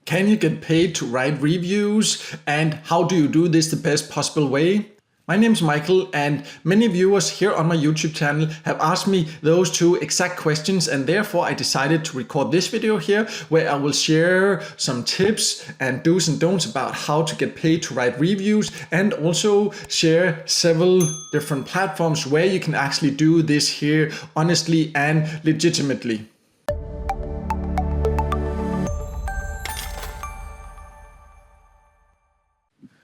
Can you get paid to write reviews, and how do you do this the best possible way? My name is Michael, and many viewers here on my YouTube channel have asked me those two exact questions, and therefore I decided to record this video here where I will share some tips and do's and don'ts about how to get paid to write reviews, and also share several different platforms where you can actually do this here honestly and legitimately.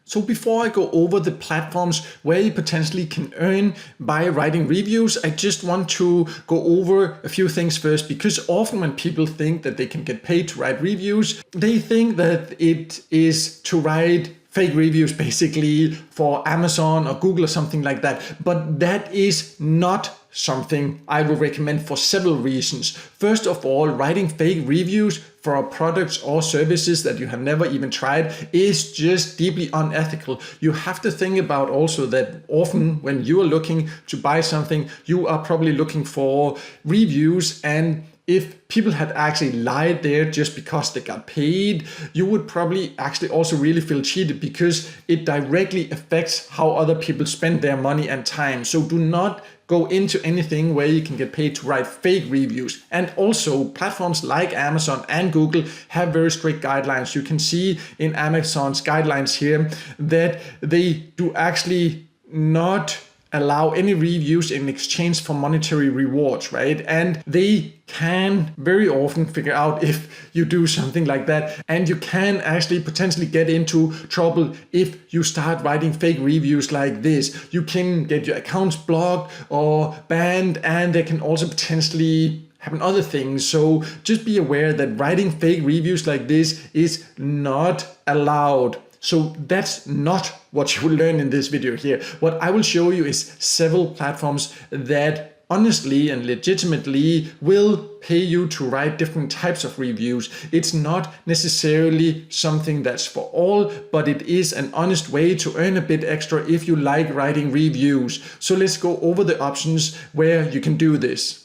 So before I go over the platforms where you potentially can earn by writing reviews, I just want to go over a few things first, because often when people think that they can get paid to write reviews, they think that it is to write fake reviews basically for Amazon or Google or something like that. But that is not something I would recommend for several reasons. First of all, writing fake reviews for products or services that you have never even tried is just deeply unethical. You have to think about also that often when you are looking to buy something, you are probably looking for reviews, and if people had actually lied there just because they got paid, you would probably actually also really feel cheated, because it directly affects how other people spend their money and time. So do not go into anything where you can get paid to write fake reviews. And also platforms like Amazon and Google have very strict guidelines. You can see in Amazon's guidelines here that they do actually not allow any reviews in exchange for monetary rewards, right? And they can very often figure out if you do something like that, and you can actually potentially get into trouble if you start writing fake reviews like this. You can get your accounts blocked or banned, and there can also potentially happen other things. So just be aware that writing fake reviews like this is not allowed. So that's not what you will learn in this video here. What I will show you is several platforms that honestly and legitimately will pay you to write different types of reviews. It's not necessarily something that's for all, but it is an honest way to earn a bit extra if you like writing reviews. So let's go over the options where you can do this.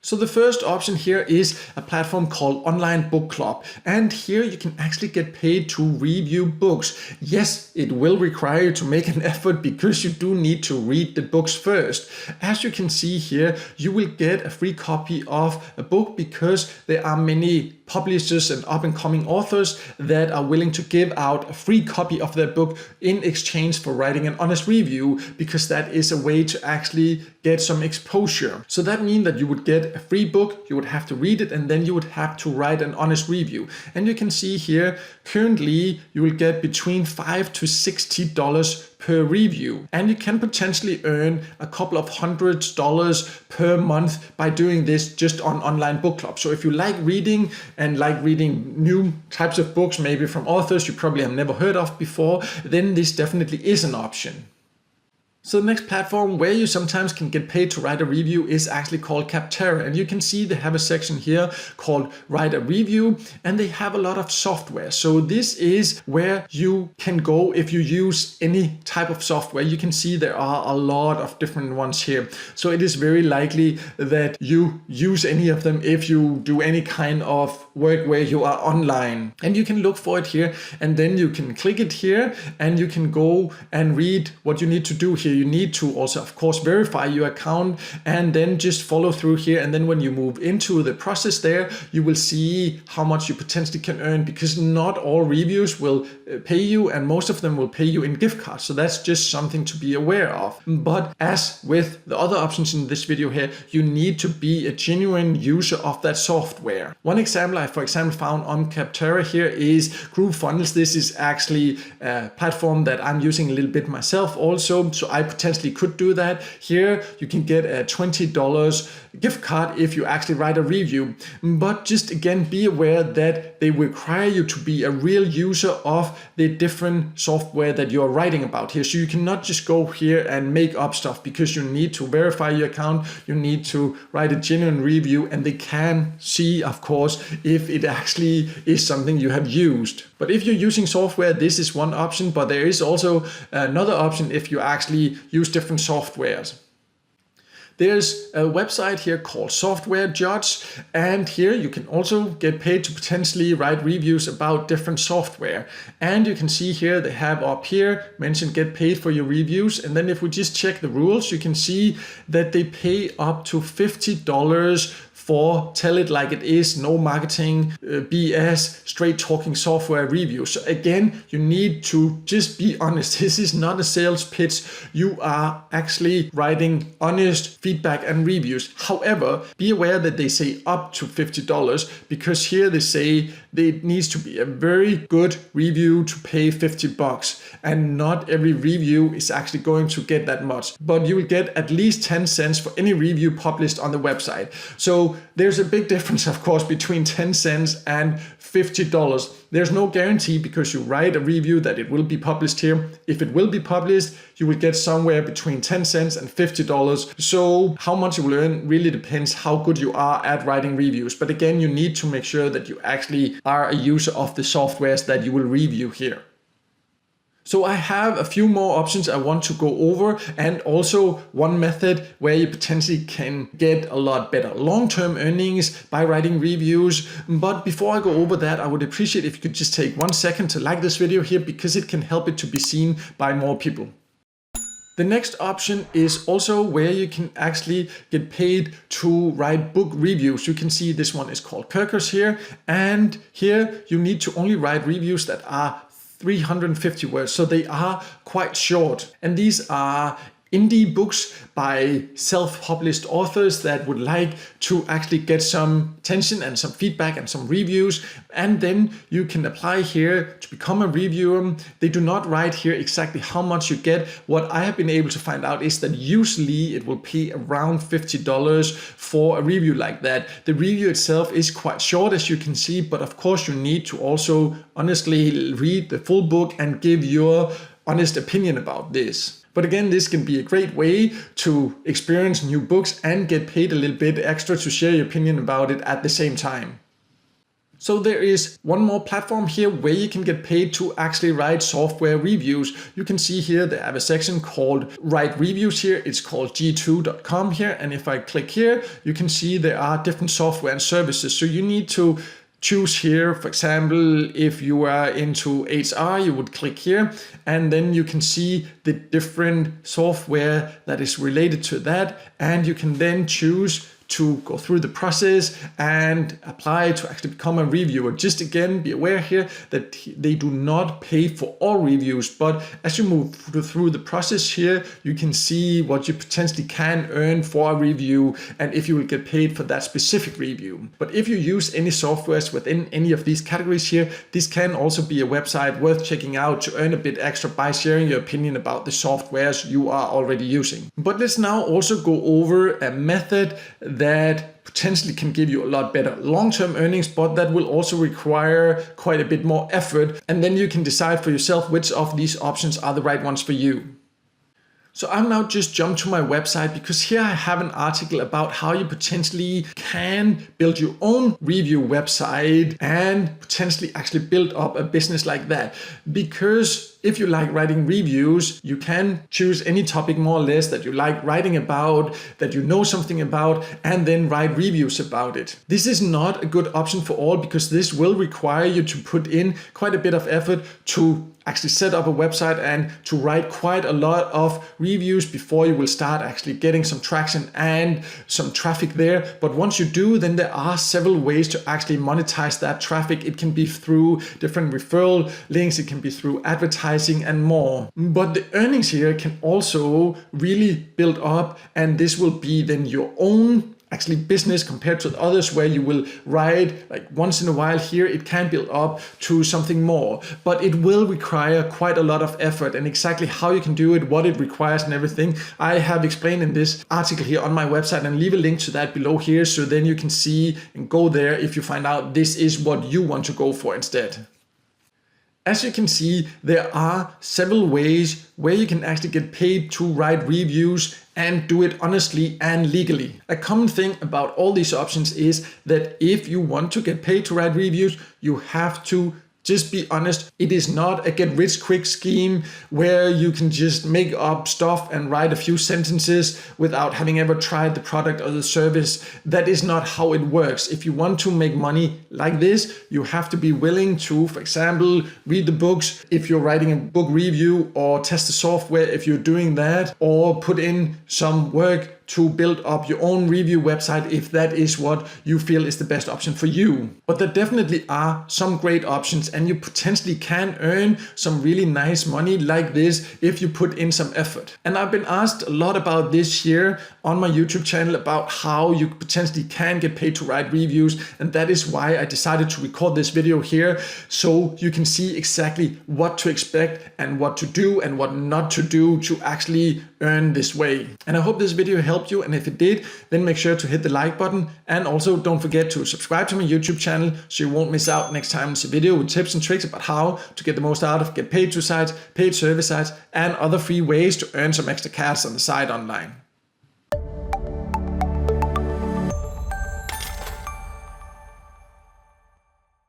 So the first option here is a platform called Online Book Club, and here you can actually get paid to review books. Yes, it will require you to make an effort, because you do need to read the books first. As you can see here, you will get a free copy of a book because there are many publishers and up-and-coming authors that are willing to give out a free copy of their book in exchange for writing an honest review, because that is a way to actually get some exposure. So that means that you would get a free book, you would have to read it, and then you would have to write an honest review. And you can see here, currently you will get between $5 to $60 per review, and you can potentially earn a couple of $100s per month by doing this just on Online Book Club. So if you like reading and like reading new types of books, maybe from authors you probably have never heard of before, then this definitely is an option. So the next platform where you sometimes can get paid to write a review is actually called Capterra. And you can see they have a section here called Write a Review, and they have a lot of software. So this is where you can go if you use any type of software. You can see there are a lot of different ones here. So it is very likely that you use any of them if you do any kind of work where you are online. And you can look for it here, and then you can click it here, and you can go and read what you need to do here. You need to also, of course, verify your account, and then just follow through here. And then when you move into the process there, you will see how much you potentially can earn, because not all reviews will pay you, and most of them will pay you in gift cards. So that's just something to be aware of. But as with the other options in this video here, you need to be a genuine user of that software. One example I, for example, found on Capterra here is GrooveFunnels. This is actually a platform that I'm using a little bit myself also. So I potentially could do that. Here you can get a $20 gift card if you actually write a review. But just again, be aware that they require you to be a real user of the different software that you're writing about here. So you cannot just go here and make up stuff, because you need to verify your account, you need to write a genuine review, and they can see, of course, if it actually is something you have used. But if you're using software, this is one option, but there is also another option if you actually use different softwares. There's a website here called Software Judge, and here you can also get paid to potentially write reviews about different software. And you can see here they have up here mentioned get paid for your reviews, and then if we just check the rules, you can see that they pay up to $50 for tell it like it is, no marketing, BS, straight talking software review. So again, you need to just be honest. This is not a sales pitch. You are actually writing honest feedback and reviews. However, be aware that they say up to $50 because here they say it needs to be a very good review to pay $50, and not every review is actually going to get that much, but you will get at least 10 cents for any review published on the website. So there's a big difference, of course, between 10 cents and $50. There's no guarantee because you write a review that it will be published here. If it will be published, you will get somewhere between 10 cents and $50. So how much you will earn really depends how good you are at writing reviews. But again, you need to make sure that you actually are a user of the softwares that you will review here. So I have a few more options I want to go over, and also one method where you potentially can get a lot better long-term earnings by writing reviews. But before I go over that, I would appreciate if you could just take 1 second to like this video here, because it can help it to be seen by more people. The next option is also where you can actually get paid to write book reviews. You can see this one is called Kirkus here, and here you need to only write reviews that are 350 words, so they are quite short, and these are indie books by self-published authors that would like to actually get some attention and some feedback and some reviews, and then you can apply here to become a reviewer. They do not write here exactly how much you get. What I have been able to find out is that usually it will pay around $50 for a review like that. The review itself is quite short, as you can see, but of course you need to also honestly read the full book and give your honest opinion about this. But again, this can be a great way to experience new books and get paid a little bit extra to share your opinion about it at the same time. So there is one more platform here where you can get paid to actually write software reviews. You can see here they have a section called Write Reviews here. It's called g2.com here. And if I click here, you can see there are different software and services. So you need to choose here. For example, if you are into HR, you would click here, and then you can see the different software that is related to that, and you can then choose to go through the process and apply to actually become a reviewer. Just again, be aware here that they do not pay for all reviews, but as you move through the process here, you can see what you potentially can earn for a review and if you will get paid for that specific review. But if you use any softwares within any of these categories here, this can also be a website worth checking out to earn a bit extra by sharing your opinion about the softwares you are already using. But let's now also go over a method that potentially can give you a lot better long-term earnings, but that will also require quite a bit more effort. And then you can decide for yourself which of these options are the right ones for you. So I've now just jumped to my website because here I have an article about how you potentially can build your own review website and potentially actually build up a business like that. Because if you like writing reviews, you can choose any topic more or less that you like writing about, that you know something about, and then write reviews about it. This is not a good option for all because this will require you to put in quite a bit of effort to actually set up a website and to write quite a lot of reviews before you will start actually getting some traction and some traffic there. But once you do, then there are several ways to actually monetize that traffic. It can be through different referral links, it can be through advertising and more. But the earnings here can also really build up, and this will be then your own actually business compared to others where you will write like once in a while. Here it can build up to something more, but it will require quite a lot of effort, and exactly how you can do it, what it requires and everything, I have explained in this article here on my website, and leave a link to that below here so then you can see and go there if you find out this is what you want to go for instead. As you can see, there are several ways where you can actually get paid to write reviews and do it honestly and legally. A common thing about all these options is that if you want to get paid to write reviews, you have to Just be honest, it is not a get rich quick scheme where you can just make up stuff and write a few sentences without having ever tried the product or the service. That is not how it works. If you want to make money like this, you have to be willing to, for example, read the books if you're writing a book review, or test the software if you're doing that, or put in some work to build up your own review website if that is what you feel is the best option for you. But there definitely are some great options, and you potentially can earn some really nice money like this if you put in some effort. And I've been asked a lot about this here on my YouTube channel about how you potentially can get paid to write reviews, and that is why I decided to record this video here, so you can see exactly what to expect and what to do and what not to do to actually earn this way. And I hope this video helped you, and if it did, then make sure to hit the like button, and also don't forget to subscribe to my YouTube channel so you won't miss out next time there's a video with tips and tricks about how to get the most out of get paid to sites, paid service sites, and other free ways to earn some extra cash on the side online.